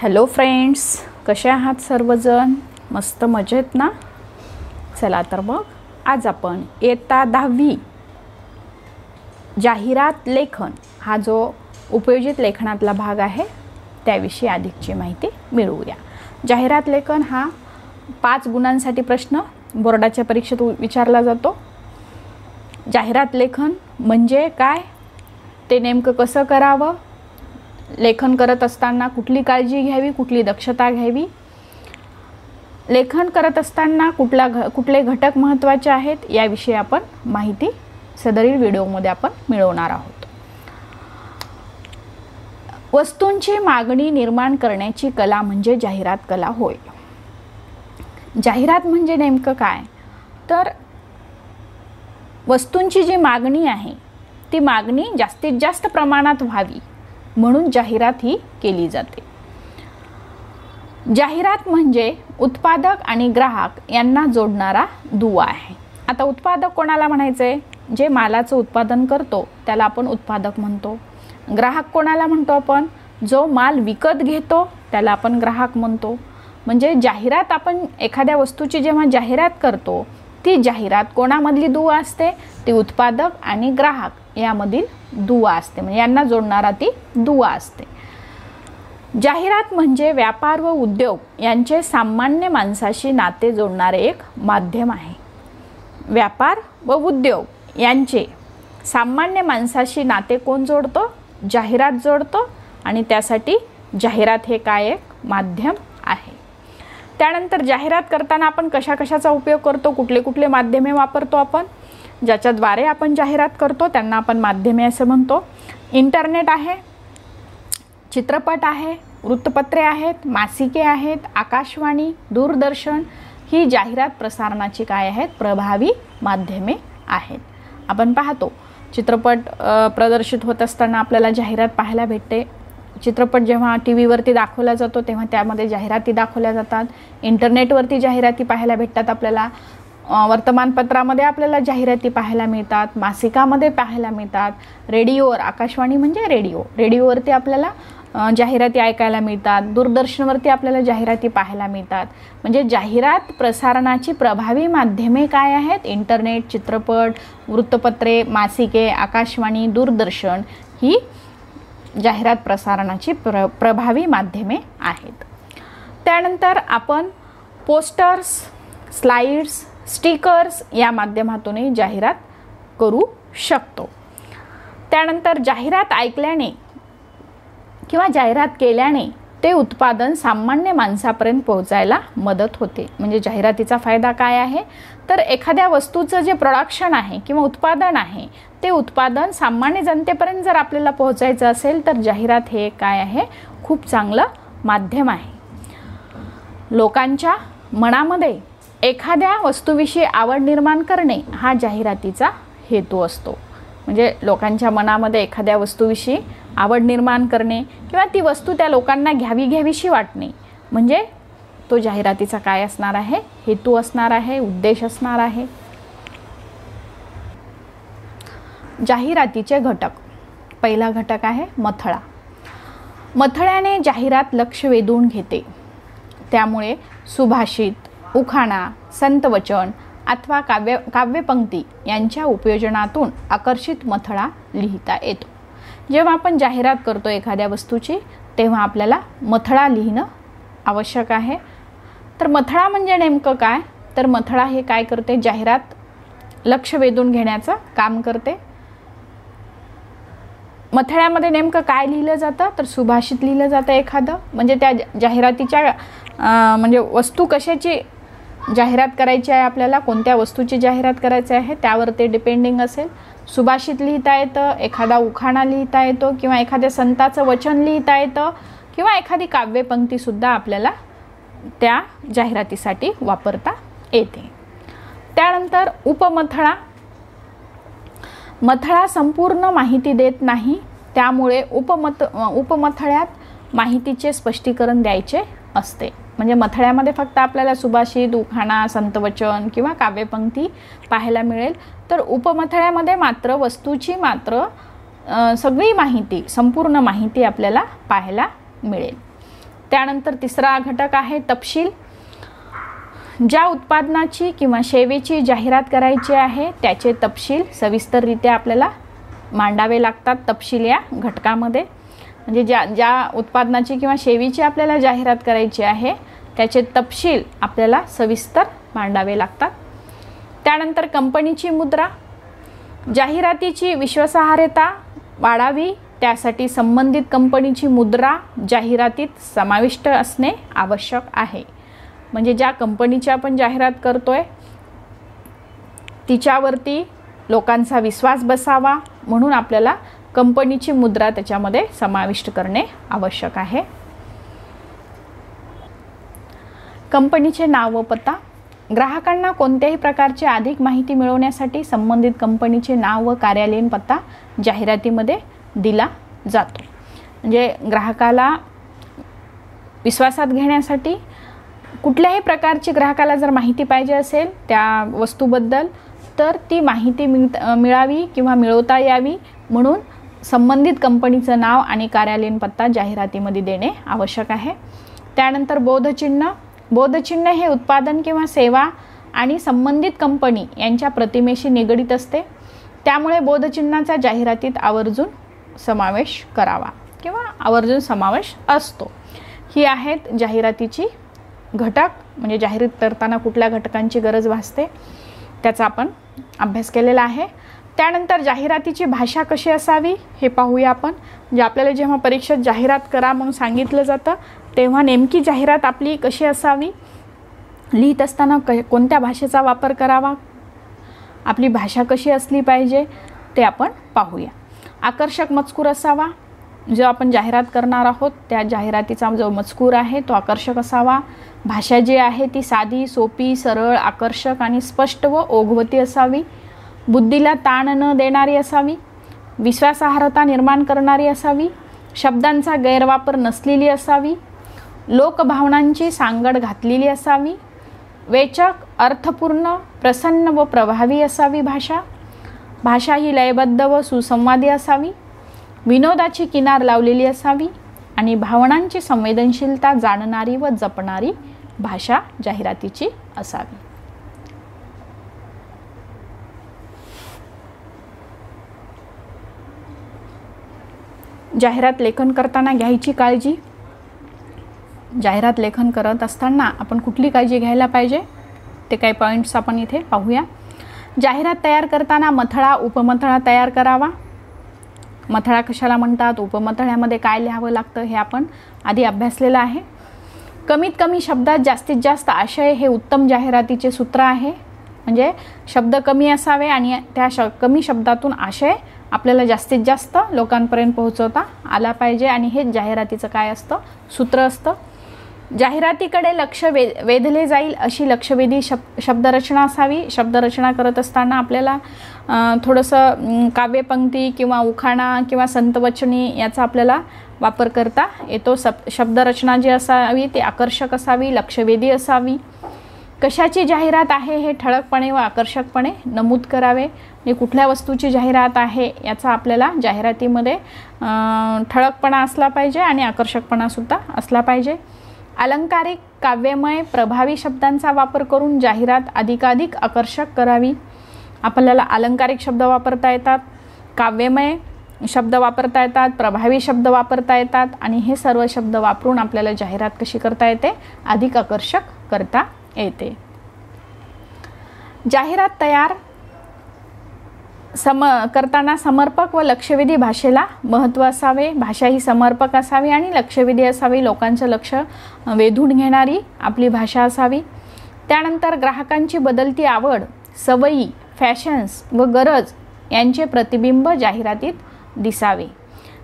Hello friends, कसे आहात सर्वजण? मस्त मजेत ना? चला तर मग आज आपण इयत्ता 10वी जाहिरात लेखन हा जो उपयोजित लेखनातला भाग आहे त्याविषयी अधिकची माहिती मिळवूया. जाहिरात लेखन हा 5 गुणांसाठी प्रश्न बोर्डाच्या परीक्षेत विचारला जातो. जाहिरात लेखन म्हणजे काय, ते नेमकं कसं करावं, लेखन करत असताना कुठली काळजी घ्यावी, कुठली दक्षता घ्यावी, लेखन करत असताना कुठले घटक महत्त्वाचे आहेत याविषयी आपण माहिती सदरील व्हिडिओमध्ये आपण मिळवणार आहोत. वस्तूंची मागणी निर्माण करण्याची कला म्हणजे जाहिरात कला होय. जाहिरात म्हणजे नेमकं काय, तर वस्तूंची जी मागणी आहे ती मागणी जास्तीत जास्त प्रमाणात व्हावी म्हणून जाहिरात ही केली जाते. जाहिरात म्हणजे उत्पादक आणि ग्राहक यांना जोडणारा दुवा आहे. आता उत्पादक कोणाला म्हणायचे? जे मालाचं उत्पादन करतो त्याला आपण उत्पादक म्हणतो. ग्राहक कोणाला म्हणतो आपण? जो माल विकत घेतो त्याला आपण ग्राहक म्हणतो. म्हणजे जाहिरात, आपण एखाद्या वस्तूची जेव्हा जाहिरात करतो ती जाहिरात कोणामधली दुवा असते? ती उत्पादक आणि ग्राहक यामधील दुवा असते, म्हणजे यांना जोडणारा ती दुवा असते. जाहिरात म्हणजे व्यापार व उद्योग यांचे सामान्य माणसाशी नाते जोडणारे एक माध्यम आहे. व्यापार व उद्योग यांचे सामान्य माणसाशी नाते कोण जोडतो? जाहिरात जोडतो, आणि त्यासाठी जाहिरात हे काय एक माध्यम आहे. त्यानंतर जाहिरात करताना आपण कशाचा उपयोग करतो, कुठले माध्यमे वापरतो आपण, ज्याच्याद्वारे आपण जाहिरात करतो त्यांना आपण माध्यमे असं म्हणतो. इंटरनेट आहे, चित्रपट आहे, वृत्तपत्रे आहेत, मासिके आहेत, आकाशवाणी, दूरदर्शन ही जाहिरात प्रसारणाची काय आहेत? प्रभावी माध्यमे आहेत. आपण पाहतो चित्रपट प्रदर्शित होत असताना आपल्याला जाहिरात पाहायला भेटते. चित्रपट जेव्हा टी व्हीवरती दाखवला जातो तेव्हा त्यामध्ये जाहिराती दाखवल्या जातात. इंटरनेटवरती जाहिराती पाहायला भेटतात आपल्याला. वर्तमानपत्रामध्ये आपल्याला जाहिराती पाहायला मिळतात, मासिकामध्ये पाहायला मिळतात, रेडिओवर, आकाशवाणी म्हणजे रेडिओवरती आपल्याला जाहिराती ऐकायला मिळतात, दूरदर्शनवरती आपल्याला जाहिराती पाहायला मिळतात. म्हणजे जाहिरात प्रसारणाची प्रभावी माध्यमे काय आहेत? इंटरनेट, चित्रपट, वृत्तपत्रे, मासिके, आकाशवाणी, दूरदर्शन ही जाहिरात प्रसारणाची प्रभावी माध्यमे आहेत. त्यानंतर आपण पोस्टर्स, स्लाइड्स, स्टिकर्स या माध्यमातूनही जाहिरात करू शकतो. त्यानंतर जाहिरात ऐकल्याने किंवा जाहिरात केल्याने ते उत्पादन सामान्य माणसापर्यंत पोहोचायला मदत होते. म्हणजे जाहिरातीचा फायदा काय आहे, तर एखाद्या वस्तूचं जे प्रोडक्शन आहे किंवा उत्पादन आहे ते उत्पादन सामान्य जनतेपर्यंत जर आपल्याला पोहोचायचं असेल तर जाहिरात हे काय आहे? खूप चांगलं माध्यम आहे. लोकांच्या मनामध्ये एखाद्या वस्तूविषयी आवड निर्माण करणे हा जाहिरातीचा हेतू असतो. म्हणजे लोकांच्या मनामध्ये एखाद्या वस्तूविषयी आवड निर्माण करणे किंवा ती वस्तू त्या लोकांना घ्यावीशी वाटणे, म्हणजे तो जाहिरातीचा काय असणार आहे? हेतू असणार आहे, उद्देश असणार आहे. जाहिरातीचे घटक. पहिला घटक आहे मथळा. मथळ्याने जाहिरात लक्ष वेधून घेते. त्यामुळे सुभाषित, उखाणा, संतवचन अथवा काव्यपंक्ती यांच्या उपयोजनातून आकर्षित मथळा लिहिता येतो. जेव्हा आपण जाहिरात करतो एखाद्या वस्तूची तेव्हा आपल्याला मथळा लिहिणं आवश्यक आहे. तर मथळा म्हणजे नेमकं काय, तर मथळा हे काय करते? जाहिरात लक्ष वेधून घेण्याचं काम करते. मथळ्यामध्ये नेमकं काय लिहिलं जातं, तर सुभाषित लिहिलं जातं एखादं, म्हणजे त्या जाहिरातीच्या म्हणजे वस्तू कशाची जाहिरात करायची आहे, आपल्याला कोणत्या वस्तूची जाहिरात करायची आहे त्यावर ते डिपेंडिंग असेल. सुभाषित लिहिता येतं, एखादा उखाणा लिहिता येतो, किंवा एखाद्या संताचं वचन लिहिता येतं, किंवा एखादी काव्यपंक्तीसुद्धा आपल्याला त्या जाहिरातीसाठी वापरता येते. त्यानंतर उपमथळा. मथळा संपूर्ण माहिती देत नाही, त्यामुळे उपमथळ्यात माहितीचे स्पष्टीकरण द्यायचे असते. म्हणजे मथळ्यामध्ये फक्त आपल्याला सुभाषित, उखाणा, संतवचन किंवा काव्यपंक्ती पाहायला मिळेल, तर उपमथळ्यामध्ये मात्र वस्तूची सगळी माहिती, संपूर्ण माहिती आपल्याला पाहायला मिळेल. त्यानंतर तिसरा घटक आहे तपशील. ज्या उत्पादनाची किंवा सेवेची जाहिरात करायची आहे त्याचे तपशील सविस्तररित्या आपल्याला मांडावे लागतात तपशील या घटकामध्ये. म्हणजे ज्या उत्पादनाची किंवा सेवेची आपल्याला जाहिरात करायची आहे त्याचे तपशील आपल्याला सविस्तर मांडावे लागतात. त्यानंतर कंपनीची मुद्रा. जाहिरातीची विश्वासार्हता वाढावी त्यासाठी संबंधित कंपनीची मुद्रा जाहिरातीत समाविष्ट असणे आवश्यक आहे. म्हणजे ज्या कंपनीची आपण जाहिरात करतोय तिच्यावरती लोकांचा विश्वास बसावा म्हणून आपल्याला कंपनीची मुद्रा त्याच्यामध्ये समाविष्ट करणे आवश्यक आहे. कंपनीचे नाव व पत्ता. ग्राहकांना कोणत्याही प्रकारची अधिक माहिती मिळवण्यासाठी संबंधित कंपनीचे नाव व कार्यालयीन पत्ता जाहिरातीमध्ये दिला जातो. म्हणजे ग्राहकाला विश्वासात घेण्यासाठी कुठल्याही प्रकारची ग्राहकाला जर माहिती पाहिजे असेल त्या वस्तूबद्दल तर ती माहिती मिळावी किंवा मिळवता यावी म्हणून संबंधित कंपनीचं नाव आणि कार्यालयीन पत्ता जाहिरातीमध्ये देणे आवश्यक आहे. त्यानंतर बोधचिन्ह. बोधचिन्ह हे उत्पादन किंवा सेवा आणि संबंधित कंपनी यांच्या प्रतिमेशी निगडित असते. त्यामुळे बोधचिन्हाचा जाहिरातीत आवर्जून समावेश करावा किंवा आवर्जून समावेश असतो. ही आहेत जाहिरातीची घटक. म्हणजे जाहिरात करताना कुठल्या घटकांची गरज भासते त्याचा आपण अभ्यास केलेला आहे. त्यानंतर जाहिरातीची भाषा कशी असावी हे पाहूया आपण. म्हणजे आपल्याला जेव्हा परीक्षेत जाहिरात करा म्हणून सांगितलं जातं तेव्हा नेमकी जाहिरात आपली कशी असावी, लिहित असताना कोणत्या भाषेचा वापर करावा, आपली भाषा कशी असली पाहिजे ते आपण पाहूया. आकर्षक मजकूर असावा. जो आपण जाहिरात करणार आहोत त्या जाहिरातीचा जो मजकूर आहे तो आकर्षक असावा. भाषा जी आहे ती साधी, सोपी, सरळ, आकर्षक आणि स्पष्ट व ओघवती असावी. बुद्धीला ताण न देणारी असावी. विश्वासार्हता निर्माण करणारी असावी. शब्दांचा गैरवापर नसलेली असावी. लोकभावनांची सांगड घातलेली असावी. वेचक, अर्थपूर्ण, प्रसन्न व प्रभावी असावी भाषा. भाषा ही लयबद्ध व सुसंवादी असावी. विनोदाची किनार लावलेली असावी आणि भावनांची संवेदनशीलता जाणणारी व जपणारी भाषा जाहिरातीची असावी. जाहिरात लेखन करताना घ्यायची काळजी. जाहिरात लेखन करत असताना आपण कुठली काळजी घ्यायला पाहिजे ते काही पॉईंट्स आपण इथे पाहूया. जाहिरात तयार करताना मथळा, उपमथळा तयार करावा. मथळा कशाला म्हणतात, उपमथळ्यामध्ये काय लिहावं लागतं हे आपण आधी अभ्यासलेलं आहे. कमीत कमी शब्दात जास्तीत जास्त आशय हे उत्तम जाहिरातीचे सूत्र आहे. म्हणजे शब्द कमी असावे आणि त्या कमी शब्दातून आशय आपल्याला जास्तीत जास्त लोकांपर्यंत पोहोचवता आला पाहिजे आणि हे जाहिरातीचं काय असतं, सूत्र असतं. जाहिरातीकडे लक्ष वेधले जाईल अशी लक्षवेधी शब्दरचना असावी. शब्दरचना करत असताना आपल्याला थोडंसं काव्यपंक्ती किंवा उखाणा किंवा संतवचनी याचा आपल्याला वापर करता येतो. शब्दरचना जी असावी ती आकर्षक असावी, लक्षवेधी असावी. कशाची जाहिरात आहे हे ठळकपणे व आकर्षकपणे नमूद करावे. म्हणजे कुठल्या वस्तूची जाहिरात आहे याचा आपल्याला जाहिरातीमध्ये ठळकपणा असला पाहिजे आणि आकर्षकपणासुद्धा असला पाहिजे. अलंकारिक, काव्यमय, प्रभावी शब्दांचा वापर करून जाहिरात अधिकाधिक आकर्षक करावी. आपल्याला अलंकारिक शब्द वापरता येतात, काव्यमय शब्द वापरता येतात, प्रभावी शब्द वापरता येतात आणि हे सर्व शब्द वापरून आपल्याला जाहिरात कशी करता येते, अधिक आकर्षक करता येते. जाहिरात तयार करताना समर्पक व लक्षवेधी भाषेला महत्त्व असावे. भाषा ही समर्पक असावी आणि लक्षवेधी असावी. लोकांचं लक्ष वेधून घेणारी आपली भाषा असावी. त्यानंतर ग्राहकांची बदलती आवड, सवयी, फॅशन्स व गरज यांचे प्रतिबिंब जाहिरातीत दिसावे.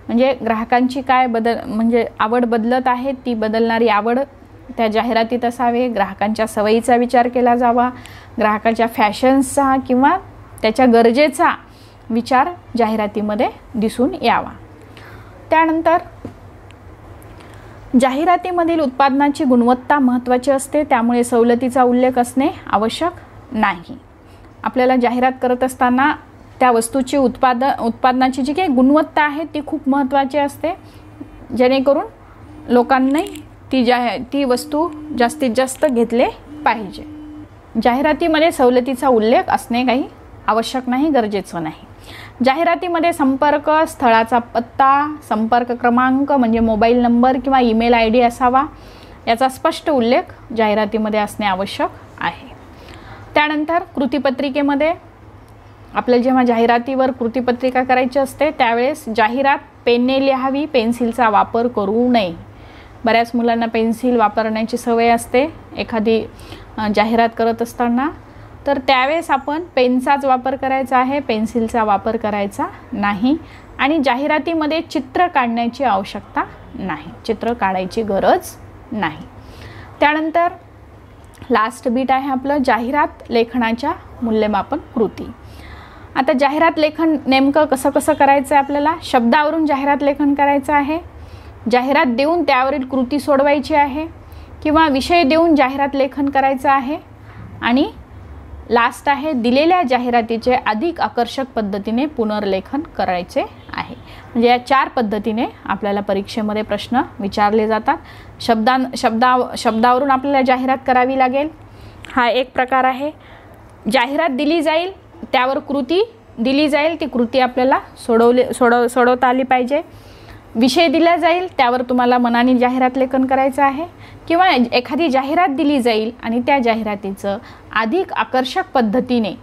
म्हणजे ग्राहकांची काय म्हणजे आवड बदलत आहे ती बदलणारी आवड त्या जाहिरातीत असावे. ग्राहकांच्या सवयीचा विचार केला जावा. ग्राहकाच्या फॅशन्सचा किंवा त्याच्या गरजेचा विचार जाहिरातीमध्ये दिसून यावा. त्यानंतर जाहिरातीमधील उत्पादनाची गुणवत्ता महत्त्वाची असते. त्यामुळे सवलतीचा उल्लेख असणे आवश्यक नाही. आपल्याला जाहिरात करत असताना त्या वस्तूची उत्पादनाची जी काही गुणवत्ता आहे ती खूप महत्त्वाची असते जेणेकरून लोकांनी ती वस्तू जास्तीत जास्त घेतले पाहिजे. जाहिरातीमध्ये सवलतीचा उल्लेख असणे काही आवश्यक नाही, गरजेचं नाही. जाहिरातीमध्ये संपर्क स्थळाचा पत्ता, संपर्क क्रमांक म्हणजे मोबाईल नंबर किंवा ईमेल ID असावा, याचा स्पष्ट उल्लेख जाहिरातीमध्ये असणे आवश्यक आहे. त्यानंतर कृतीपत्रिकेमध्ये आपल्याला जेव्हा जाहिरातीवर कृतीपत्रिका करायची असते त्यावेळेस जाहिरात पेनने लिहावी, पेन्सिलचा वापर करू नये. बऱ्याच मुलांना पेन्सिल वापरण्याची सवय असते एखादी जाहिरात करत असताना, तर त्यावेळेस आपण पेनचाच वापर करायचा आहे, पेन्सिलचा वापर करायचा नाही. आणि जाहिरातीमध्ये चित्र काढण्याची आवश्यकता नाही, चित्र काढायची गरज नाही. त्यानंतर लास्ट बीट आहे आपलं जाहिरात लेखनाच्या मूल्यमापन कृती. आता जाहिरात लेखन नेमकं कसं करायचं आहे आपल्याला? शब्दावरून जाहिरात लेखन करायचं आहे, जाहिरात देऊन त्यावरील कृती सोडवायची आहे, किंवा विषय देऊन जाहिरात लेखन करायचं आहे. आणि लास्ट आहे दिलेल्या जाहिरातीचे अधिक आकर्षक पद्धतीने पुनर्लेखन करायचे आहे. म्हणजे या 4 पद्धतीने आपल्याला परीक्षेमध्ये प्रश्न विचारले जातात. शब्दावरून आपल्याला जाहिरात करावी लागेल, हा एक प्रकार आहे. जाहिरात दिली जाईल, त्यावर कृती दिली जाईल, ती कृती आपल्याला सोडवता आली पाहिजे. विषय दिला जाईल, त्यावर तुम्हाला मनाने जाहिरात लेखन करायचं आहे, किंवा एखादी जाहिरात दिली जाईल आणि त्या जाहिरातीचं अधिक आकर्षक पद्धतीने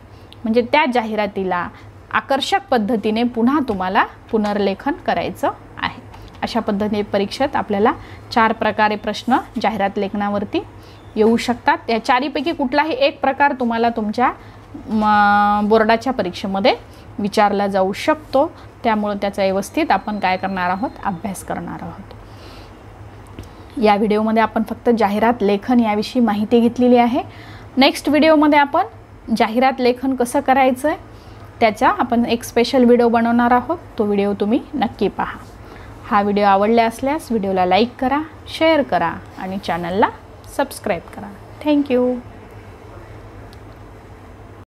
म्हणजे त्या जाहिरातीला आकर्षक पद्धतीने पुन्हा तुम्हाला पुनर्लेखन करायचं आहे. अशा पद्धतीने परीक्षेत आपल्याला 4 प्रकारे प्रश्न जाहिरात लेखनावरती येऊ शकतात. या 4पैकी कुठलाही एक प्रकार तुम्हाला तुमच्या बोर्डाच्या परीक्षेमध्ये विचारला जाऊ शकतो. त्यामुळे त्याचा व्यवस्थित आपण काय करणार आहोत? अभ्यास करणार आहोत. या व्हिडिओमध्ये आपण फक्त जाहिरात लेखन याविषयी माहिती घेतलेली आहे. नेक्स्ट व्हिडिओमध्ये आपण जाहिरात लेखन कसं करायचं आहे त्याचा आपण एक स्पेशल व्हिडिओ बनवणार आहोत. तो व्हिडिओ तुम्ही नक्की पहा. हा व्हिडिओ आवडला असल्यास व्हिडिओला लाईक करा, शेअर करा आणि चॅनलला सबस्क्राईब करा. थँक्यू.